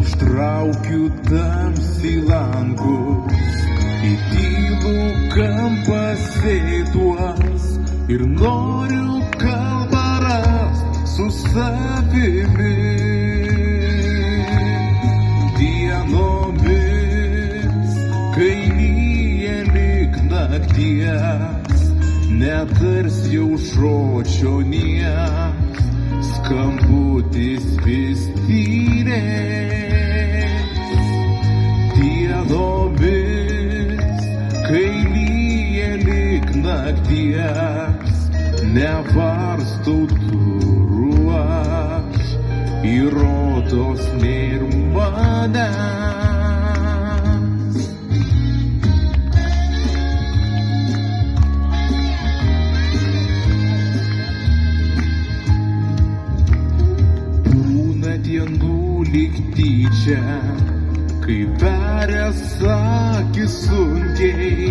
Užtraukiu tamsiai langus, į tylų kampą sėduos ir noriu kalbą rast su savimi. Dienomis, kai lyja lyg nakties, netars jau žodžio nieks, skambutis vis tylės. Dienomis, kai lyja lyg nakties, nevarstau durų aš, ir rodos nėr manęs. Būna dienų lyg tyčia, kai verias akis sunkiai,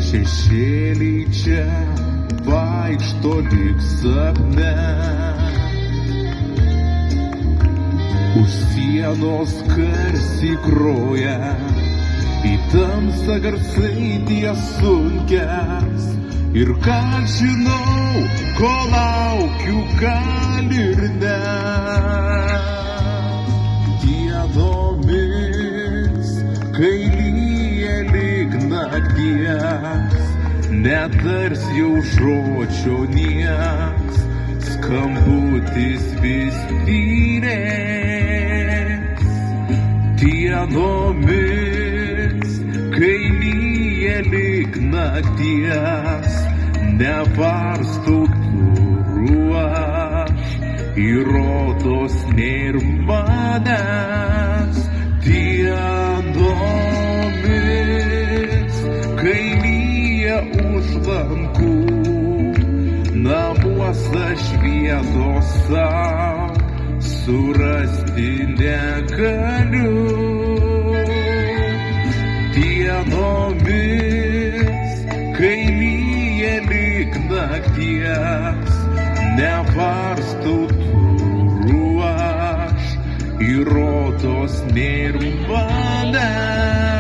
šešėliai čia vaikšto lyg sapne. Už sienos garsiai groja, į tamsą garsai tie sunkės, ir ką žinau, ko laukiu, gal ir ne. Dienomis, kai lyja lyg nakties, netars jau žodžio nieks, skambutis vis tylės. Dienomis, kai lyja lyg nakties, nevarstau durų aš, ir rodos nėr manęs. Dienomis, kai lyja už langų, namuose aš vietos sau surasti negaliu. Dienomis, kai lyja lyg nakties, nevarstau durų aš, ir rodos nėr manęs.